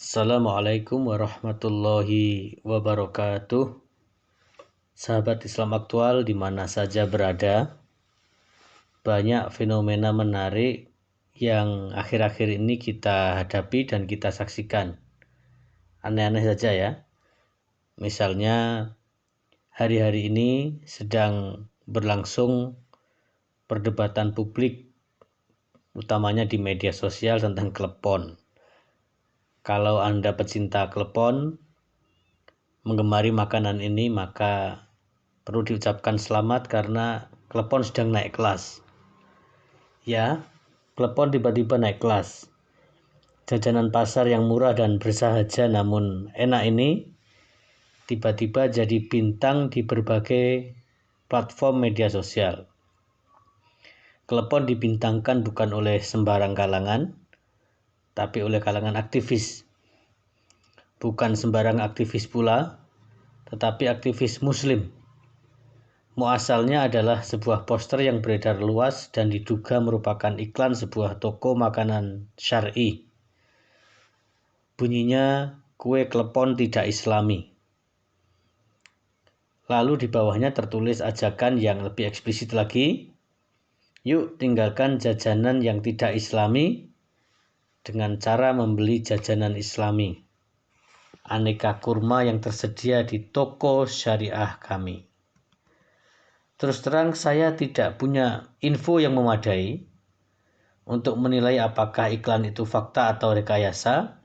Assalamualaikum warahmatullahi wabarakatuh. Sahabat Islam aktual di mana saja berada, banyak fenomena menarik yang akhir-akhir ini kita hadapi dan kita saksikan. Aneh-aneh saja ya. Misalnya hari-hari ini sedang berlangsung perdebatan publik, utamanya di media sosial tentang klepon. Kalau Anda pecinta klepon, menggemari makanan ini, maka perlu diucapkan selamat karena klepon sedang naik kelas. Ya, klepon tiba-tiba naik kelas. Jajanan pasar yang murah dan bersahaja namun enak ini tiba-tiba jadi bintang di berbagai platform media sosial. Klepon dibintangkan bukan oleh sembarang kalangan, tapi oleh kalangan aktivis. Bukan sembarang aktivis pula, tetapi aktivis muslim. Muasalnya adalah sebuah poster yang beredar luas dan diduga merupakan iklan sebuah toko makanan syar'i. Bunyinya kue klepon tidak islami. Lalu di bawahnya tertulis ajakan yang lebih eksplisit lagi. Yuk tinggalkan jajanan yang tidak islami dengan cara membeli jajanan islami. Aneka kurma yang tersedia di toko syariah kami. Terus terang saya tidak punya info yang memadai untuk menilai apakah iklan itu fakta atau rekayasa,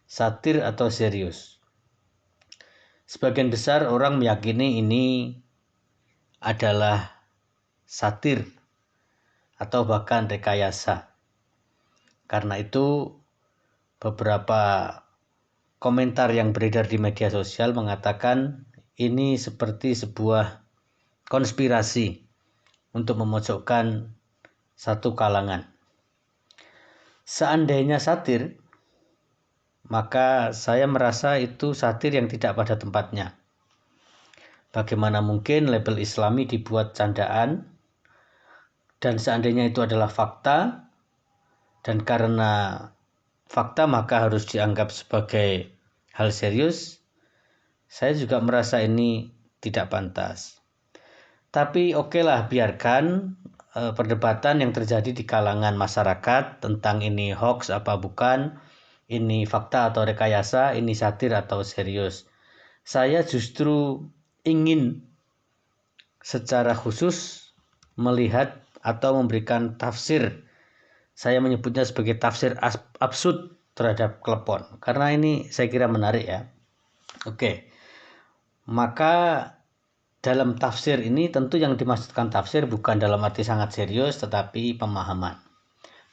satir atau serius. Sebagian besar orang meyakini ini adalah satir atau bahkan rekayasa. Karena itu beberapa komentar yang beredar di media sosial mengatakan ini seperti sebuah konspirasi untuk memojokkan satu kalangan. Seandainya satir, maka saya merasa itu satir yang tidak pada tempatnya. Bagaimana mungkin label Islami dibuat candaan, dan seandainya itu adalah fakta, dan karena fakta maka harus dianggap sebagai hal serius, saya juga merasa ini tidak pantas. Tapi okelah, biarkan perdebatan yang terjadi di kalangan masyarakat tentang ini hoax apa bukan, ini fakta atau rekayasa, ini satir atau serius. Saya justru ingin secara khusus melihat atau memberikan tafsir. Saya menyebutnya sebagai tafsir absurd terhadap klepon. Karena ini saya kira menarik ya. Oke. Maka dalam tafsir ini tentu yang dimaksudkan tafsir bukan dalam arti sangat serius tetapi pemahaman.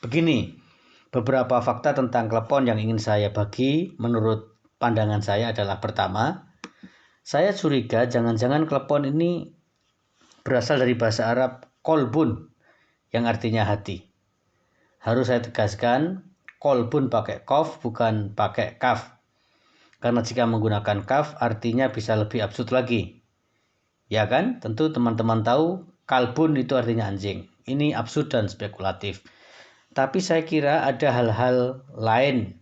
Begini, beberapa fakta tentang klepon yang ingin saya bagi menurut pandangan saya adalah pertama, saya curiga jangan-jangan klepon ini berasal dari bahasa Arab kolbun yang artinya hati. Harus saya tegaskan, kolbun pakai kof bukan pakai kaf. Karena jika menggunakan kaf artinya bisa lebih absurd lagi. Ya kan? Tentu teman-teman tahu kalbun itu artinya anjing. Ini absurd dan spekulatif. Tapi saya kira ada hal-hal lain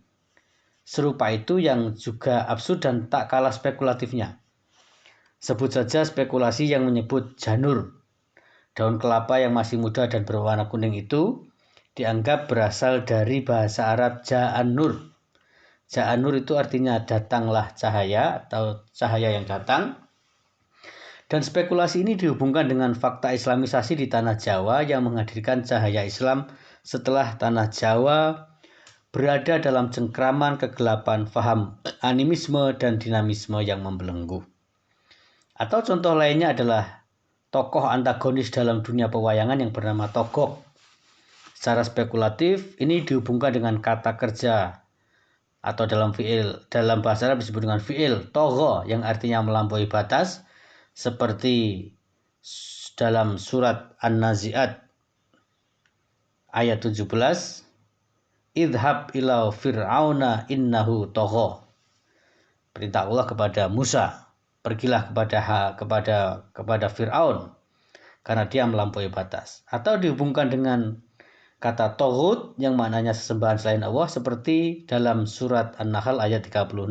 serupa itu yang juga absurd dan tak kalah spekulatifnya. Sebut saja spekulasi yang menyebut janur. Daun kelapa yang masih muda dan berwarna kuning itu dianggap berasal dari bahasa Arab ja'an-nur. Ja'an-nur itu artinya datanglah cahaya atau cahaya yang datang. Dan spekulasi ini dihubungkan dengan fakta islamisasi di tanah Jawa yang menghadirkan cahaya Islam setelah tanah Jawa berada dalam cengkraman kegelapan faham animisme dan dinamisme yang membelenggu. Atau contoh lainnya adalah tokoh antagonis dalam dunia pewayangan yang bernama Togog. Secara spekulatif ini dihubungkan dengan kata kerja atau dalam bahasa Arab disebut dengan fi'il togho yang artinya melampaui batas, seperti dalam surat An-Nazi'at ayat 17, idhab ila fir'auna innahu togho. Perintah Allah kepada Musa, pergilah kepada Fir'aun karena dia melampaui batas. Atau dihubungkan dengan kata toghut yang maknanya sesembahan selain Allah, seperti dalam surat An-Nahl ayat 36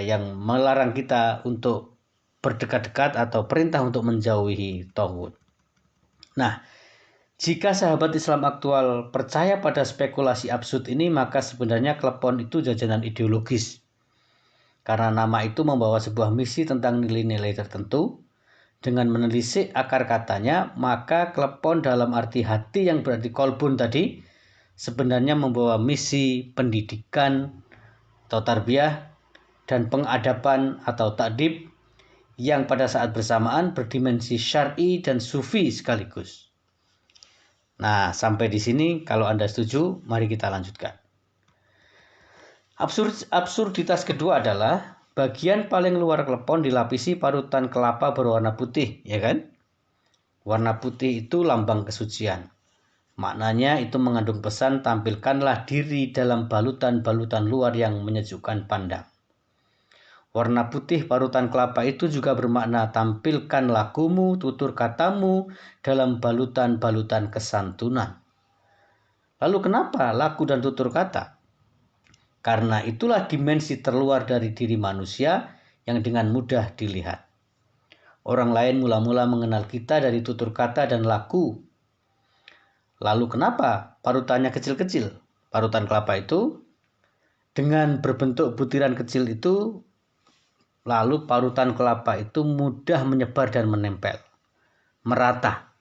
yang melarang kita untuk berdekat-dekat atau perintah untuk menjauhi toghut. Nah, jika sahabat Islam aktual percaya pada spekulasi absurd ini, maka sebenarnya klepon itu jajanan ideologis. Karena nama itu membawa sebuah misi tentang nilai-nilai tertentu. Dengan menelisik akar katanya, maka klepon dalam arti hati yang berarti kolbun tadi sebenarnya membawa misi pendidikan atau tarbiyah dan pengadaban atau takdib yang pada saat bersamaan berdimensi syar'i dan sufi sekaligus. Nah, sampai di sini kalau Anda setuju, mari kita lanjutkan. Absurditas kedua adalah bagian paling luar klepon dilapisi parutan kelapa berwarna putih, ya kan? Warna putih itu lambang kesucian. Maknanya itu mengandung pesan tampilkanlah diri dalam balutan-balutan luar yang menyejukkan pandang. Warna putih parutan kelapa itu juga bermakna tampilkan lakumu, tutur katamu dalam balutan-balutan kesantunan. Lalu kenapa laku dan tutur kata? Karena itulah dimensi terluar dari diri manusia yang dengan mudah dilihat. Orang lain mula-mula mengenal kita dari tutur kata dan laku. Lalu kenapa parutannya kecil-kecil? Parutan kelapa itu dengan berbentuk butiran kecil itu, lalu parutan kelapa itu mudah menyebar dan menempel, merata.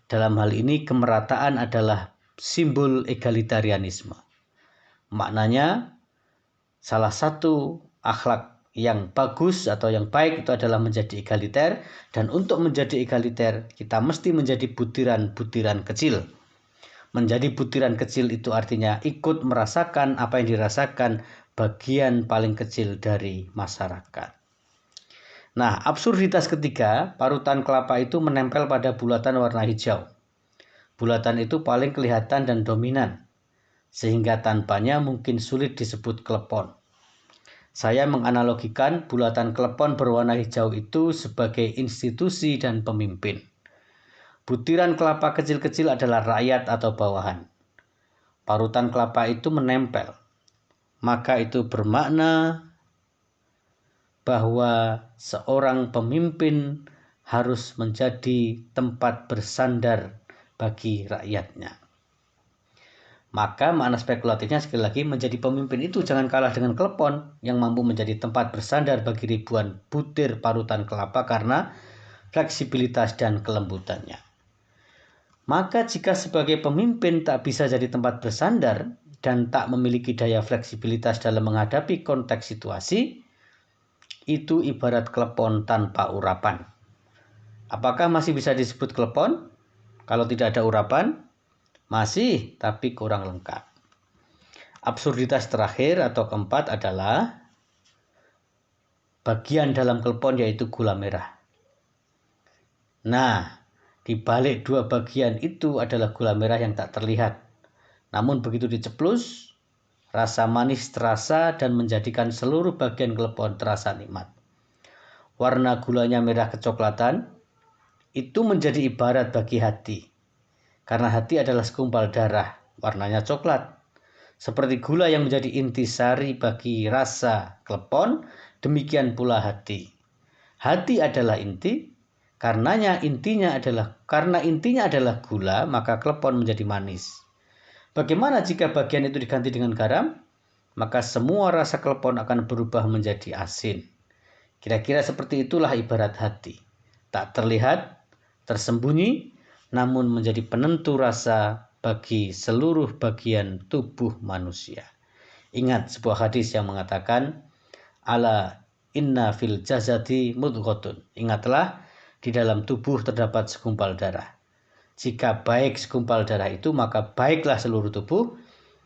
Dalam hal ini kemerataan adalah simbol egalitarianisme. Maknanya salah satu akhlak yang bagus atau yang baik itu adalah menjadi egaliter, dan untuk menjadi egaliter kita mesti menjadi butiran-butiran kecil. Menjadi butiran kecil itu artinya ikut merasakan apa yang dirasakan bagian paling kecil dari masyarakat. Nah, absurditas ketiga, parutan kelapa itu menempel pada bulatan warna hijau. Bulatan itu paling kelihatan dan dominan, sehingga tanpanya mungkin sulit disebut klepon. Saya menganalogikan bulatan klepon berwarna hijau itu sebagai institusi dan pemimpin. Butiran kelapa kecil-kecil adalah rakyat atau bawahan. Parutan kelapa itu menempel, maka itu bermakna bahwa seorang pemimpin harus menjadi tempat bersandar bagi rakyatnya. Maka makna spekulatifnya sekali lagi, menjadi pemimpin itu jangan kalah dengan klepon yang mampu menjadi tempat bersandar bagi ribuan butir parutan kelapa karena fleksibilitas dan kelembutannya. Maka jika sebagai pemimpin tak bisa jadi tempat bersandar dan tak memiliki daya fleksibilitas dalam menghadapi konteks situasi, itu ibarat klepon tanpa urapan. Apakah masih bisa disebut klepon kalau tidak ada urapan? Masih, tapi kurang lengkap. Absurditas terakhir atau keempat adalah bagian dalam klepon, yaitu gula merah. Nah, di balik dua bagian itu adalah gula merah yang tak terlihat. Namun begitu diceplus, rasa manis terasa dan menjadikan seluruh bagian klepon terasa nikmat. Warna gulanya merah kecoklatan, itu menjadi ibarat bagi hati. Karena hati adalah segumpal darah, warnanya coklat. Seperti gula yang menjadi intisari bagi rasa klepon, demikian pula hati. Hati adalah inti, karena intinya adalah gula, maka klepon menjadi manis. Bagaimana jika bagian itu diganti dengan garam? Maka semua rasa klepon akan berubah menjadi asin. Kira-kira seperti itulah ibarat hati. Tak terlihat, tersembunyi, namun menjadi penentu rasa bagi seluruh bagian tubuh manusia. Ingat sebuah hadis yang mengatakan, ala inna fil jasadi mudghotun. Ingatlah, di dalam tubuh terdapat segumpal darah. Jika baik segumpal darah itu, maka baiklah seluruh tubuh.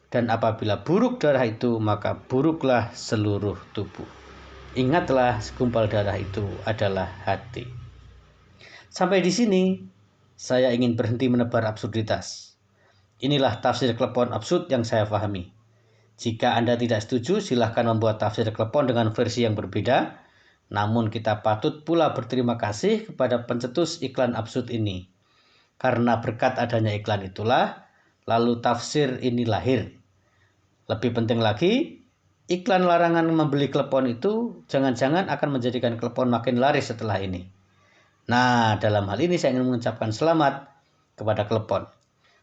Dan apabila buruk darah itu, maka buruklah seluruh tubuh. Ingatlah, segumpal darah itu adalah hati. Sampai di sini, saya ingin berhenti menebar absurditas. Inilah tafsir klepon absurd yang saya pahami. Jika Anda tidak setuju, silahkan membuat tafsir klepon dengan versi yang berbeda. Namun kita patut pula berterima kasih kepada pencetus iklan absurd ini. Karena berkat adanya iklan itulah, lalu tafsir ini lahir. Lebih penting lagi, iklan larangan membeli klepon itu jangan-jangan akan menjadikan klepon makin laris setelah ini. Nah, dalam hal ini saya ingin mengucapkan selamat kepada klepon.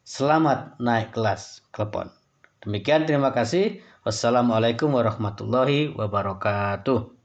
Selamat naik kelas klepon. Demikian, terima kasih. Wassalamualaikum warahmatullahi wabarakatuh.